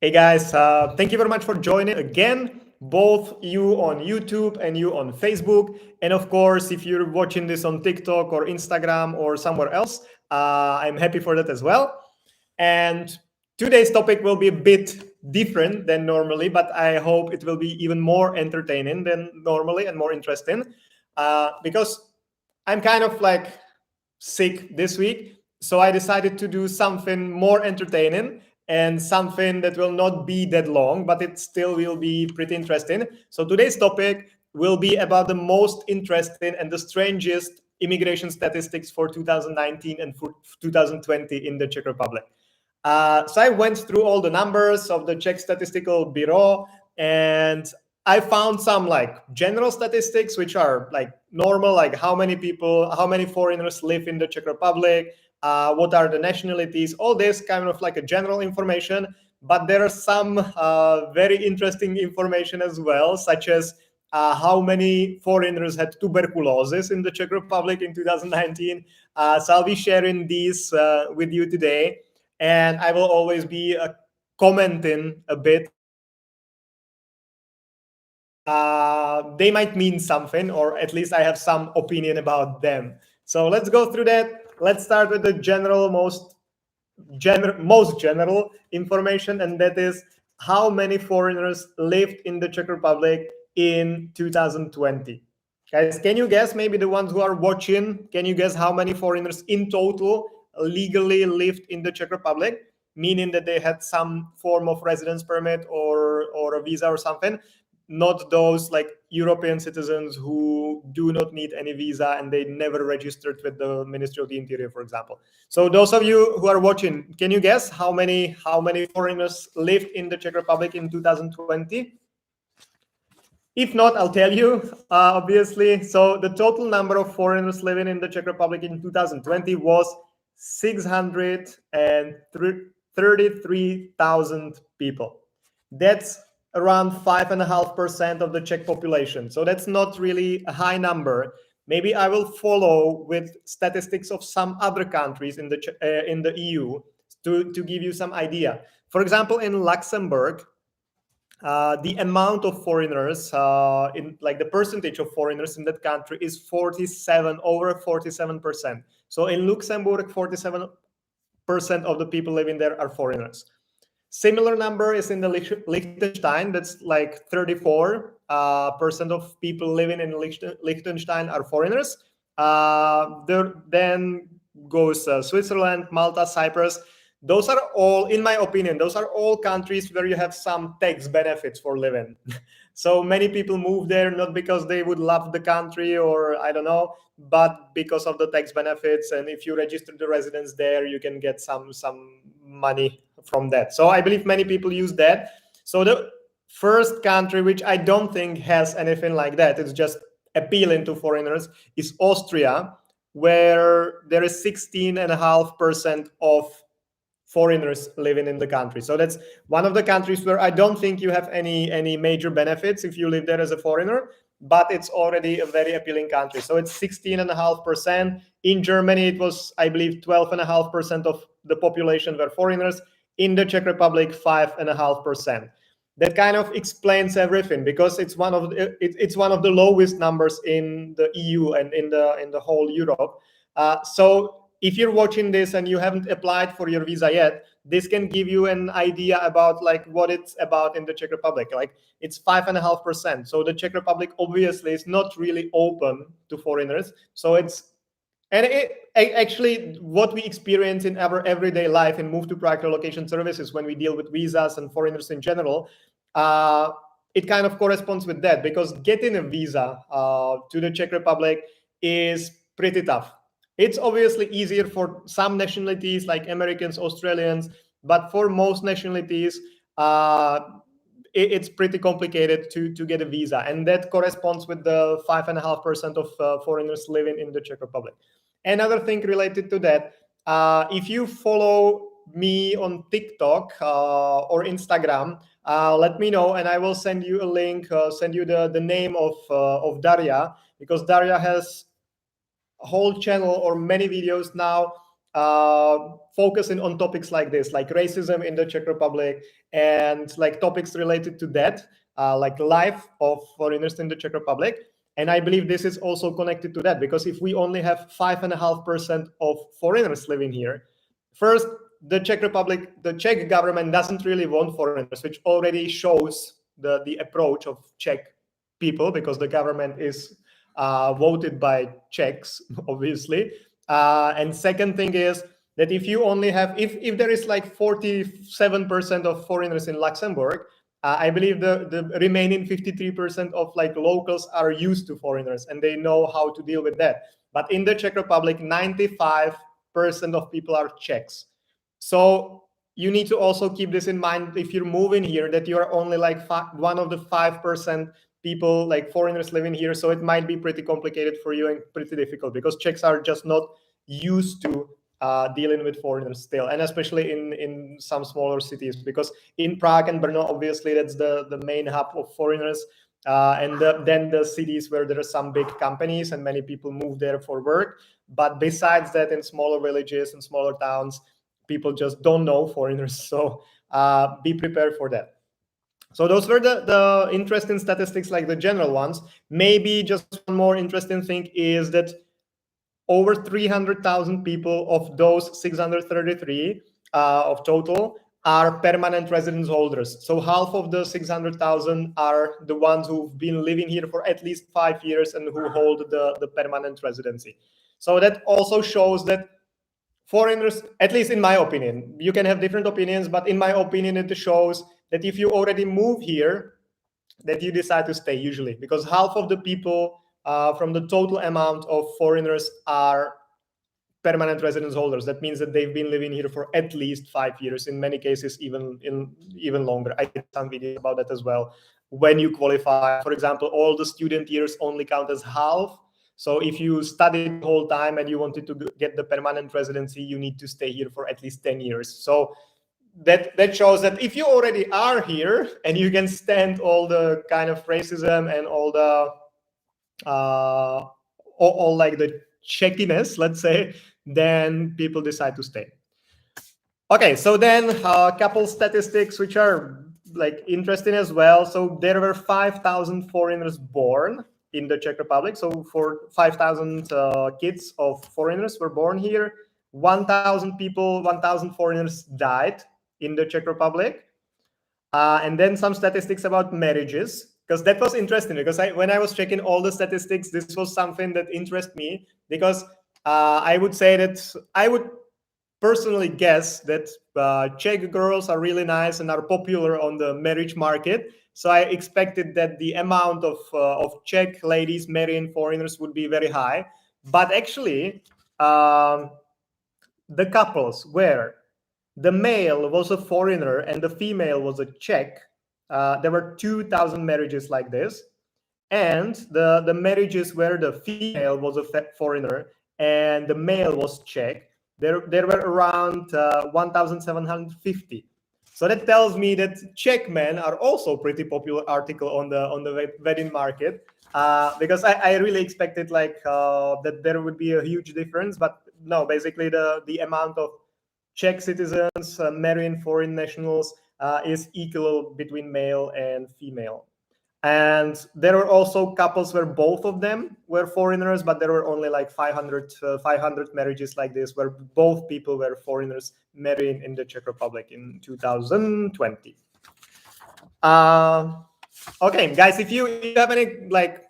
Hey guys, thank you very much for joining again, both you on YouTube and you on Facebook. And of course, if you're watching this on TikTok or Instagram or somewhere else, I'm happy for that as well. And today's topic will be a bit different than normally, but I hope it will be even more entertaining than normally and more interesting because I'm kind of like sick this week. So I decided to do something more entertaining and something that will not be that long, but it still will be pretty interesting. So today's topic will be about the most interesting and the strangest immigration statistics for 2019 and for 2020 in the Czech Republic. So I went through all the numbers of the Czech Statistical Bureau, and I found some like general statistics, which are like normal, like how many people, how many foreigners live in the Czech Republic, what are the nationalities, all this kind of like a general information. But there are some very interesting information as well, such as how many foreigners had tuberculosis in the Czech Republic in 2019. So I'll be sharing these with you today. And I will always be commenting a bit they might mean something, or at least I have some opinion about them. So let's go through that. Let's start with the most general information, and that is how many foreigners lived in the Czech Republic in 2020. Guys, can you guess, maybe the ones who are watching, can you guess how many foreigners in total legally lived in the Czech Republic, meaning that they had some form of residence permit or a visa or something? Not those like European citizens who do not need any visa and they never registered with the Ministry of the Interior, for example. So those of you who are watching, can you guess how many foreigners lived in the Czech Republic in 2020? If not, I'll tell you, obviously. So the total number of foreigners living in the Czech Republic in 2020 was 633,000 people. That's around 5.5% of the Czech population. So that's not really a high number. Maybe I will follow with statistics of some other countries in the EU to give you some idea. For example, in Luxembourg, the amount of foreigners, in like the percentage of foreigners in that country is over 47%. So in Luxembourg, 47% of the people living there are foreigners. Similar number is in the Liechtenstein. That's like 34% of people living in Liechtenstein are foreigners. Then goes Switzerland, Malta, Cyprus. Those are all, in my opinion, those are all countries where you have some tax benefits for living. So many people move there not because they would love the country or I don't know, but because of the tax benefits. And if you register the residence there, you can get some money from that. So I believe many people use that. So the first country, which I don't think has anything like that, it's just appealing to foreigners, is Austria, where there is 16.5% of foreigners living in the country. So that's one of the countries where I don't think you have any major benefits if you live there as a foreigner, but it's already a very appealing country. So it's 16.5%. In Germany, it was, I believe, 12.5% of the population were foreigners. In the Czech Republic, 5.5%. That kind of explains everything because it's one of the lowest numbers in the EU and in the whole Europe. So if you're watching this and you haven't applied for your visa yet, this can give you an idea about like what it's about in the Czech Republic. Like it's 5.5%. So the Czech Republic obviously is not really open to foreigners. So actually what we experience in our everyday life in move to private relocation services when we deal with visas and foreigners in general, it kind of corresponds with that because getting a visa to the Czech Republic is pretty tough. It's obviously easier for some nationalities like Americans, Australians, but for most nationalities, it's pretty complicated to get a visa. And that corresponds with the 5.5% of foreigners living in the Czech Republic. Another thing related to that, if you follow me on TikTok or Instagram, let me know and I will send you a link, send you the name of Daria, because Daria has a whole channel or many videos now focusing on topics like this, like racism in the Czech Republic, and like topics related to that, like life of foreigners in the Czech Republic. And I believe this is also connected to that, because if we only have 5.5% of foreigners living here, first, the Czech Republic, the Czech government doesn't really want foreigners, which already shows the approach of Czech people, because the government is voted by Czechs, obviously. And second thing is that if you only have, if there is like 47% of foreigners in Luxembourg, I believe the remaining 53% of like locals are used to foreigners and they know how to deal with that. But in the Czech Republic, 95% of people are Czechs. So you need to also keep this in mind if you're moving here, that you are only like one of the 5% people, like foreigners living here. So it might be pretty complicated for you and pretty difficult, because Czechs are just not used to dealing with foreigners still, and especially in some smaller cities, because in Prague and Brno, obviously that's the main hub of foreigners, and then the cities where there are some big companies and many people move there for work. But besides that, in smaller villages and smaller towns, people just don't know foreigners. So be prepared for that. So those were the interesting statistics, like the general ones. Maybe just one more interesting thing is that over 300,000 people of those 633 of total are permanent residence holders. So half of the 600,000 are the ones who've been living here for at least 5 years and who hold the permanent residency. So that also shows that foreigners, at least in my opinion, you can have different opinions, but in my opinion, it shows that if you already move here, that you decide to stay usually, because half of the people from the total amount of foreigners are permanent residence holders. That means that they've been living here for at least 5 years, in many cases even longer. I did some videos about that as well. When you qualify, for example, all the student years only count as half. So if you studied the whole time and you wanted to get the permanent residency, you need to stay here for at least 10 years. So that shows that if you already are here and you can stand all the kind of racism and all the all like the checkiness, let's say, then people decide to stay. Okay, so then a couple statistics which are like interesting as well. So there were 5,000 foreigners born in the Czech Republic. So for 5,000 kids of foreigners were born here. 1,000 people, 1,000 foreigners died in the Czech Republic. And then some statistics about marriages, because that was interesting, because when I was checking all the statistics, this was something that interested me, because I would say that I would personally guess that Czech girls are really nice and are popular on the marriage market. So I expected that the amount of Czech ladies marrying foreigners would be very high. But actually, the couples where the male was a foreigner and the female was a Czech, there were 2,000 marriages like this. And the marriages where the female was a foreigner and the male was Czech, there were around 1,750. So that tells me that Czech men are also pretty popular article on the wedding market, because I really expected like that there would be a huge difference, but no, basically the amount of Czech citizens marrying foreign nationals is equal between male and female. And there were also couples where both of them were foreigners, but there were only like 500 marriages like this, where both people were foreigners marrying in the Czech Republic in 2020. Okay, guys, if you have any like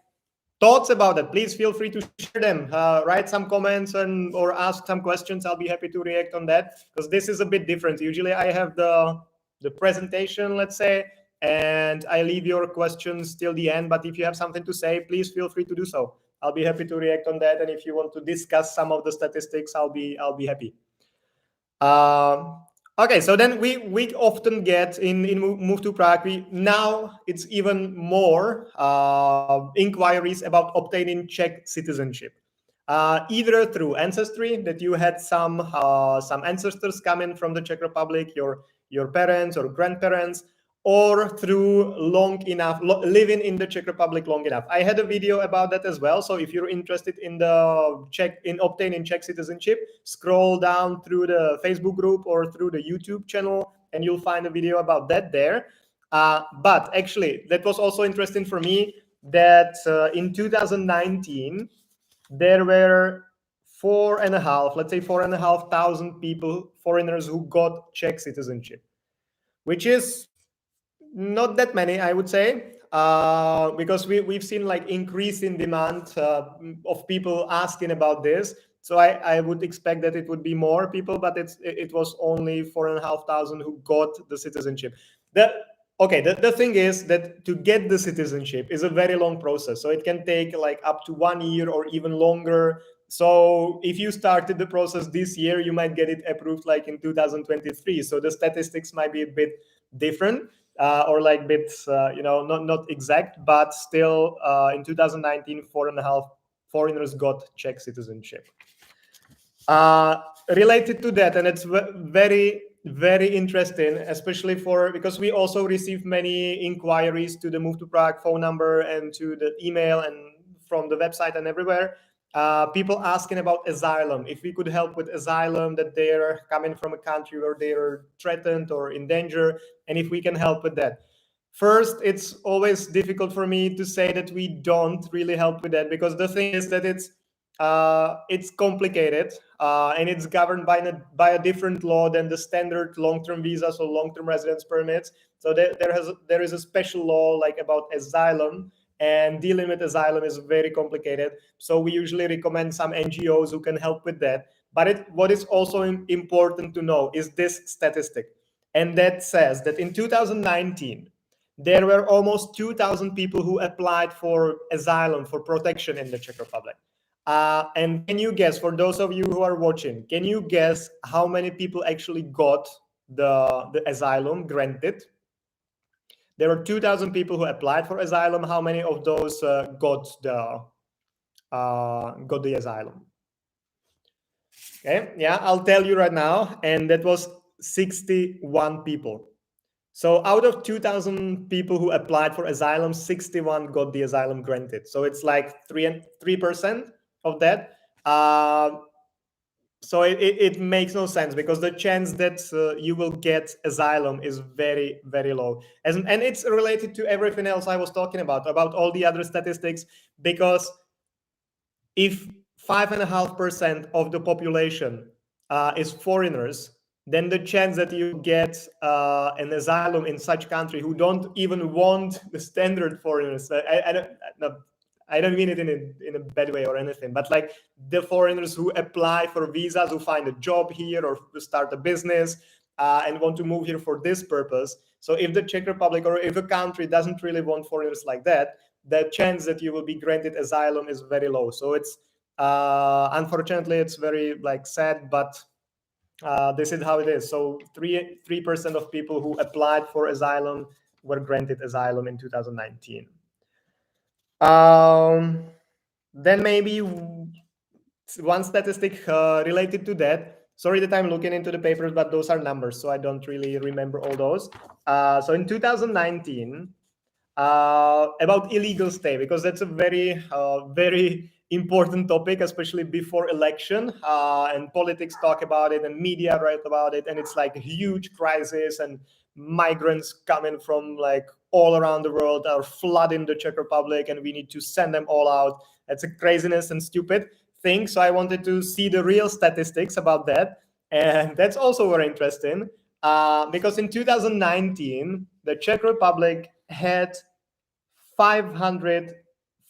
thoughts about that, please feel free to share them. Write some comments or ask some questions. I'll be happy to react on that, because this is a bit different. Usually I have the presentation, let's say, and I leave your questions till the end. But if you have something to say, please feel free to do so. I'll be happy to react on that. And if you want to discuss some of the statistics, I'll be happy. Okay, so then we often get in Move to Prague, now it's even more inquiries about obtaining Czech citizenship, either through ancestry, that you had some ancestors coming from the Czech Republic, your parents or grandparents, or through living in the Czech Republic long enough. I had a video about that as well. So if you're interested in obtaining Czech citizenship, scroll down through the Facebook group or through the YouTube channel, and you'll find a video about that there. But actually, that was also interesting for me that in 2019, there were 4,500 people, foreigners who got Czech citizenship, which is not that many, I would say, because we've seen like increase in demand of people asking about this. So I would expect that it would be more people, but it was only 4,500 who got the citizenship. The thing is that to get the citizenship is a very long process. So it can take like up to 1 year or even longer. So if you started the process this year, you might get it approved like in 2023. So the statistics might be a bit different. Or like bits, not exact, but still in 2019, 4.5 foreigners got Czech citizenship. Related to that, and it's very, very interesting, especially because we also received many inquiries to the Move to Prague phone number and to the email and from the website and everywhere. People asking about asylum, if we could help with asylum, that they're coming from a country where they're threatened or in danger, and if we can help with that. First, it's always difficult for me to say that we don't really help with that, because the thing is that it's complicated and it's governed by a different law than the standard long-term visas or long-term residence permits. So there is a special law like about asylum, and dealing with asylum is very complicated. So we usually recommend some NGOs who can help with that. But what is also important to know is this statistic. And that says that in 2019, there were almost 2,000 people who applied for asylum, for protection in the Czech Republic. And can you guess, for those of you who are watching, can you guess how many people actually got the asylum granted? There were 2,000 people who applied for asylum. How many of those got the asylum? Okay, yeah, I'll tell you right now, and that was 61 people. So out of 2,000 people who applied for asylum, 61 got the asylum granted. So it's like 3% of that. So it makes no sense, because the chance that you will get asylum is very, very low. And it's related to everything else I was talking about all the other statistics, because if 5.5% of the population is foreigners, then the chance that you get an asylum in such country who don't even want the standard foreigners, I don't mean it in a bad way or anything, but like the foreigners who apply for visas, who find a job here or to start a business and want to move here for this purpose. So if the Czech Republic or if a country doesn't really want foreigners like that, the chance that you will be granted asylum is very low. So it's unfortunately, it's very like sad, but this is how it is. So 3% of people who applied for asylum were granted asylum in 2019. Then maybe one statistic related to that. Sorry that I'm looking into the papers, but those are numbers, so I don't really remember all those. So in 2019, about illegal stay, because that's a very, very important topic, especially before election, and politics talk about it and media write about it, and it's like a huge crisis, and migrants coming from like all around the world are flooding the Czech Republic, and we need to send them all out. That's a craziness and stupid thing. So I wanted to see the real statistics about that, and that's also very interesting, because in 2019 the Czech Republic had 500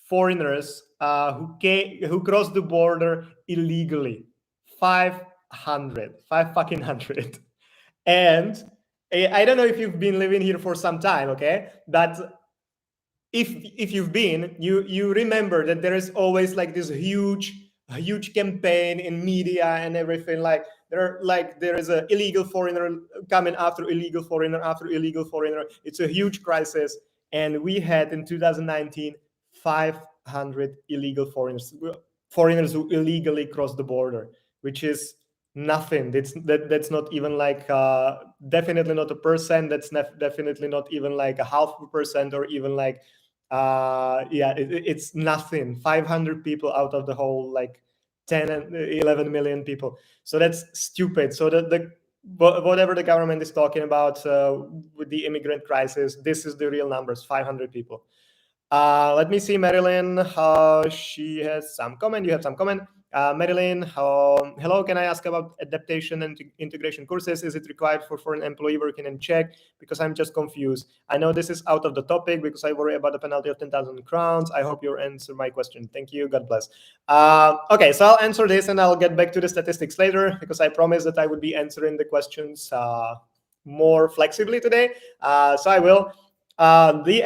foreigners who crossed the border illegally. 500. And I don't know if you've been living here for some time, okay? But if you've been, you remember that there is always like this huge campaign in media and everything. Like there is an illegal foreigner coming after illegal foreigner after illegal foreigner. It's a huge crisis. And we had in 2019 500 illegal foreigners who illegally crossed the border, which is nothing. That's not even like definitely not a percent. That's definitely not even like a 0.5% or even like it's nothing. 500 people out of the whole like 10 and 11 million people. So that's stupid. So the whatever the government is talking about with the immigrant crisis, this is the real numbers: 500 people. Let me see, Marilyn. She has some comment. You have some comment. Marilyn, hello. Can I ask about adaptation and integration courses? Is it required for foreign employee working in Czech? Because I'm just confused. I know this is out of the topic because I worry about the penalty of 10,000 crowns. I hope you answer my question. Thank you. God bless. Okay, so I'll answer this and I'll get back to the statistics later because I promised that I would be answering the questions more flexibly today. So I will. The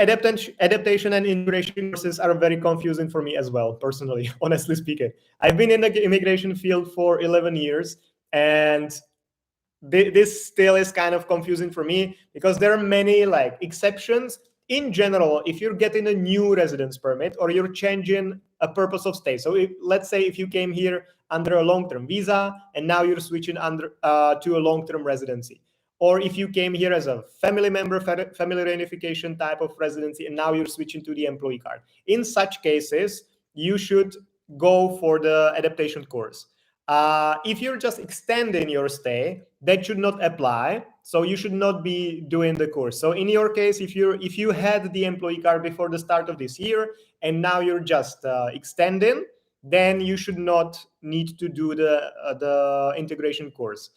adaptation and integration courses are very confusing for me as well, personally, honestly speaking. I've been in the immigration field for 11 years, and this still is kind of confusing for me because there are many like exceptions. In general, if you're getting a new residence permit or you're changing a purpose of stay, so let's say if you came here under a long-term visa and now you're switching under to a long-term residency, or if you came here as a family member, family reunification type of residency, and now you're switching to the employee card. In such cases, you should go for the adaptation course. If you're just extending your stay, that should not apply. So you should not be doing the course. So in your case, if you had the employee card before the start of this year and now you're just extending, then you should not need to do the integration course.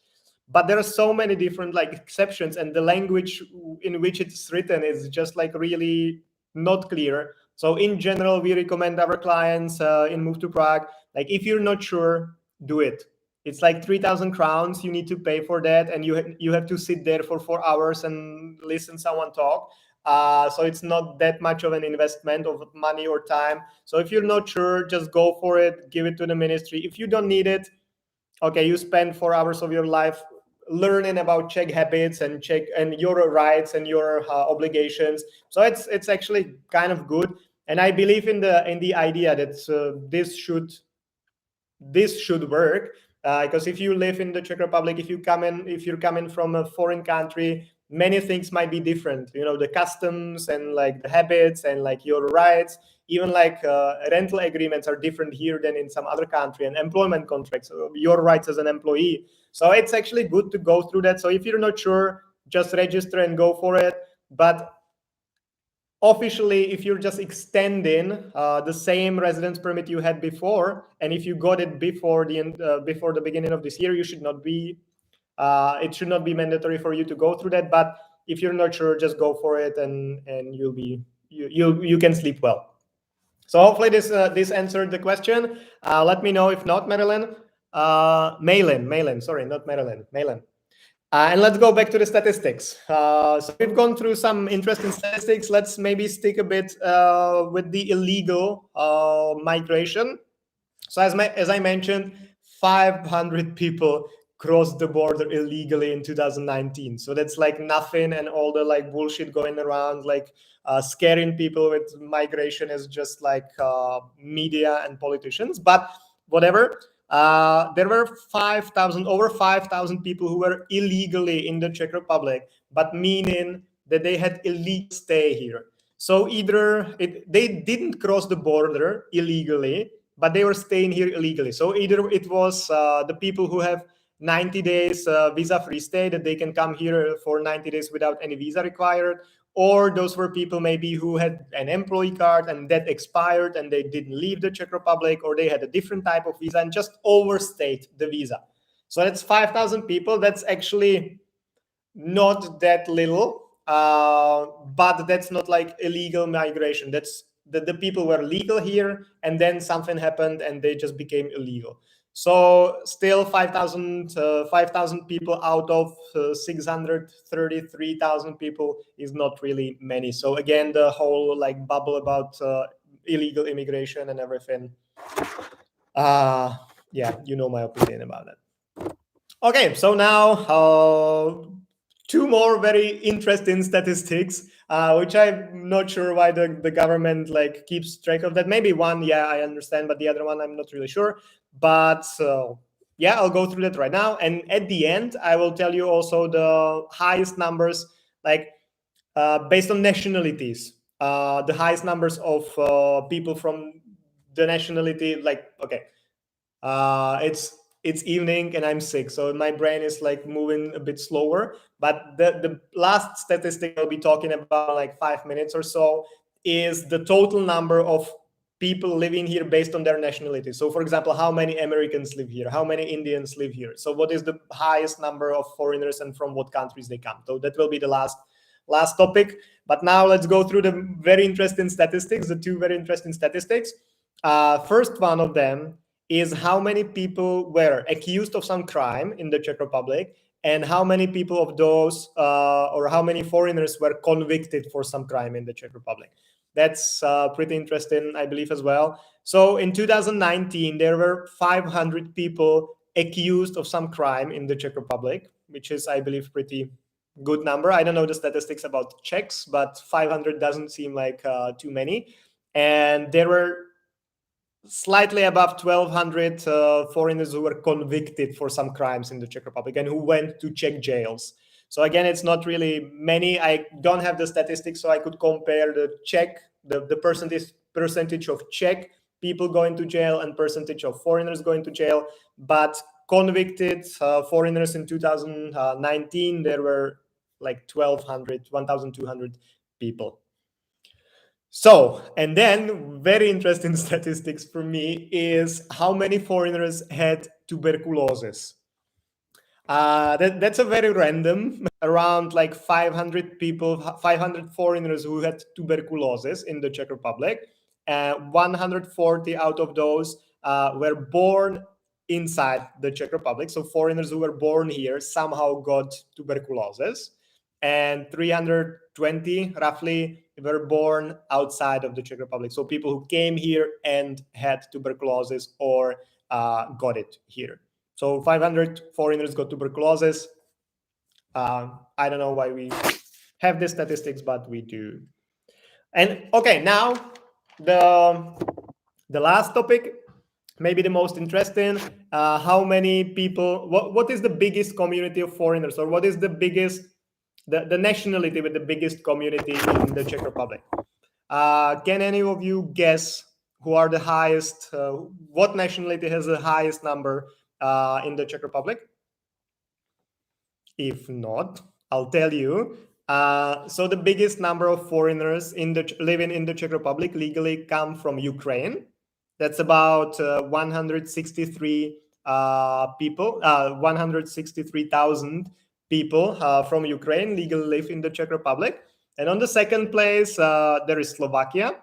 But there are so many different like exceptions, and the language in which it's written is just like really not clear. So in general, we recommend our clients in Move to Prague, like if you're not sure, do it. It's like 3,000 crowns you need to pay for that, and you have to sit there for 4 hours and listen someone talk. So it's not that much of an investment of money or time. So if you're not sure, just go for it, give it to the ministry. If you don't need it, okay, you spend 4 hours of your life learning about Czech habits and Czech and your rights and your obligations. So it's actually kind of good, and I believe in the idea that this should work, because if you live in the Czech Republic, if you're coming from a foreign country, many things might be different. You know, the customs and like the habits and like your rights, even like rental agreements are different here than in some other country, and employment contracts, your rights as an employee. So it's actually good to go through that. So if you're not sure, just register and go for it. But officially, if you're just extending the same residence permit you had before, and if you got it before the beginning of this year, you should not be. It should not be mandatory for you to go through that. But if you're not sure, just go for it, and you can sleep well. So hopefully this answered the question. Let me know if not, Marilyn. Malin, sorry, not Marilyn, Malin. And let's go back to the statistics. So we've gone through some interesting statistics. Let's maybe stick a bit with the illegal migration. So as I mentioned, 500 people crossed the border illegally in 2019. So that's like nothing, and all the like bullshit going around, like scaring people with migration is just like media and politicians. But whatever. There were over 5,000 people who were illegally in the Czech Republic, but meaning that they had illegal stay here. So either they didn't cross the border illegally, but they were staying here illegally. So either it was the people who have 90 days visa-free stay, that they can come here for 90 days without any visa required, or those were people maybe who had an employee card and that expired and they didn't leave the Czech Republic, or they had a different type of visa and just overstayed the visa. So that's 5,000 people. That's actually not that little, but that's not like illegal migration. That's the people were legal here and then something happened and they just became illegal. So still 5,000 people out of 633,000 people is not really many. So again, the whole like bubble about illegal immigration and everything. Yeah, you know my opinion about that. Okay, so now two more very interesting statistics, which I'm not sure why the government like keeps track of that. Maybe one, yeah, I understand, but the other one I'm not really sure. But yeah, I'll go through that right now. And at the end, I will tell you also the highest numbers, like based on nationalities, the highest numbers of people from the nationality. Like, okay, it's evening and I'm sick, so my brain is like moving a bit slower. But the last statistic I'll be talking about, like 5 minutes or so, is the total number of people living here based on their nationality. So, for example, how many Americans live here? How many Indians live here? So, what is the highest number of foreigners and from what countries they come? So that will be the last topic. But now let's go through the very interesting statistics. The two very interesting statistics. First one of them is how many people were accused of some crime in the Czech Republic, and how many people of those, or how many foreigners were convicted for some crime in the Czech Republic. That's pretty interesting, I believe, as well. So in 2019, there were 500 people accused of some crime in the Czech Republic, which is, I believe, pretty good number. I don't know the statistics about Czechs, but 500 doesn't seem like too many. And there were slightly above 1,200 foreigners who were convicted for some crimes in the Czech Republic and who went to Czech jails. So again, it's not really many. I don't have the statistics, so I could compare the percentage of Czech people going to jail and percentage of foreigners going to jail. But convicted foreigners in 2019, there were like 1,200 people. So, and then very interesting statistics for me is how many foreigners had tuberculosis. That's a very random, around like 500 people, 500 foreigners who had tuberculosis in the Czech Republic. 140 out of those were born inside the Czech Republic. So foreigners who were born here somehow got tuberculosis. And 320 roughly were born outside of the Czech Republic. So people who came here and had tuberculosis or got it here. So 500 foreigners got tuberculosis. I don't know why we have these statistics, but we do. And okay, now the last topic, maybe the most interesting. How many people? What is the biggest community of foreigners, or what is the biggest? The nationality with the biggest community in the Czech Republic. Can any of you guess who are the highest? What nationality has the highest number in the Czech Republic? If not, I'll tell you. So the biggest number of foreigners living in the Czech Republic legally come from Ukraine. That's about 163 people, 163,000 people from Ukraine legally live in the Czech Republic. And on the second place, there is Slovakia,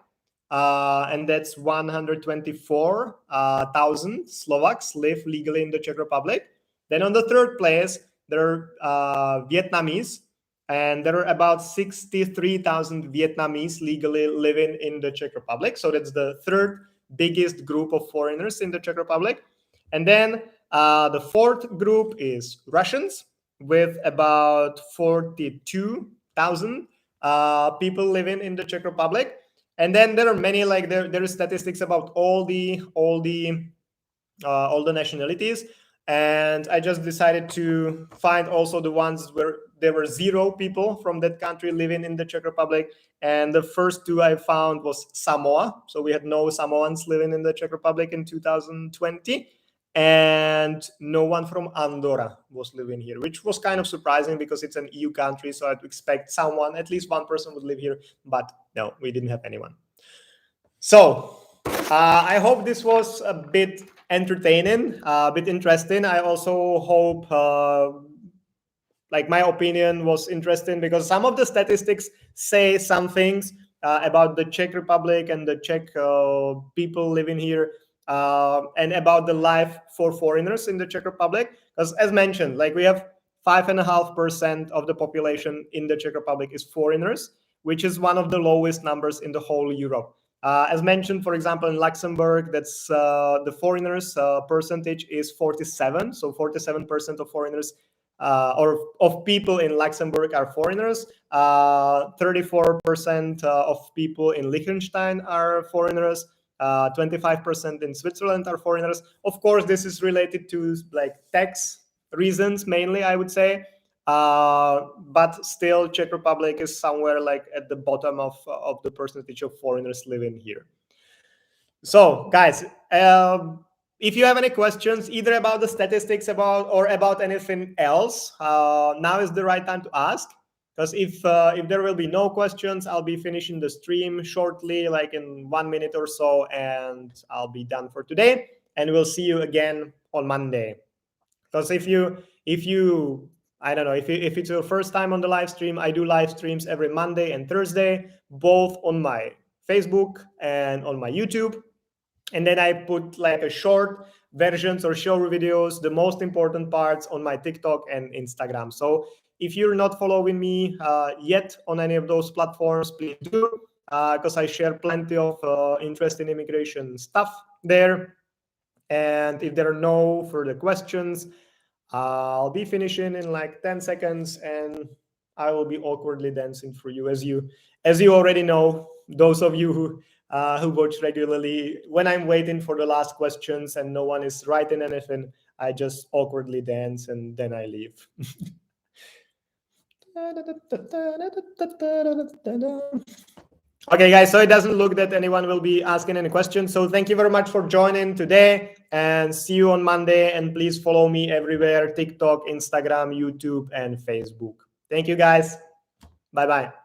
and that's 124,000 Slovaks live legally in the Czech Republic. Then on the third place, there are Vietnamese, and there are about 63,000 Vietnamese legally living in the Czech Republic. So that's the third biggest group of foreigners in the Czech Republic. And then the fourth group is Russians, with about 42,000 people living in the Czech Republic. And then there are many, like there are statistics about all the nationalities. And I just decided to find also the ones where there were 0 people from that country living in the Czech Republic. And the first 2 I found was Samoa. So we had no Samoans living in the Czech Republic in 2020. And no one from Andorra was living here, which was kind of surprising because it's an EU country. So I'd expect someone, at least one person would live here. But no, we didn't have anyone. So I hope this was a bit entertaining, a bit interesting. I also hope like my opinion was interesting, because some of the statistics say some things about the Czech Republic and the Czech people living here. And about the life for foreigners in the Czech Republic. Because as mentioned, like we have 5.5% of the population in the Czech Republic is foreigners, which is one of the lowest numbers in the whole Europe. As mentioned, for example, in Luxembourg, that's the foreigners percentage is 47. So 47% of foreigners or of people in Luxembourg are foreigners. 34% of people in Liechtenstein are foreigners. 25% in Switzerland are foreigners. Of course, this is related to like tax reasons mainly, I would say. But still, Czech Republic is somewhere like at the bottom of the percentage of foreigners living here. So, guys, if you have any questions, either about the statistics or about anything else, now is the right time to ask. Because if there will be no questions, I'll be finishing the stream shortly, like in 1 minute or so, and I'll be done for today. And we'll see you again on Monday. Because if you I don't know, if it's your first time on the live stream, I do live streams every Monday and Thursday, both on my Facebook and on my YouTube. And then I put like a short versions or short videos, the most important parts on my TikTok and Instagram. So if you're not following me yet on any of those platforms, please do, because I share plenty of interesting immigration stuff there. And if there are no further questions, I'll be finishing in like 10 seconds and I will be awkwardly dancing for you. As you already know, those of you who watch regularly, when I'm waiting for the last questions and no one is writing anything, I just awkwardly dance and then I leave. Okay, guys, so it doesn't look that anyone will be asking any questions. So thank you very much for joining today and see you on Monday. And please follow me everywhere, TikTok, Instagram, YouTube, and Facebook. Thank you, guys. Bye-bye.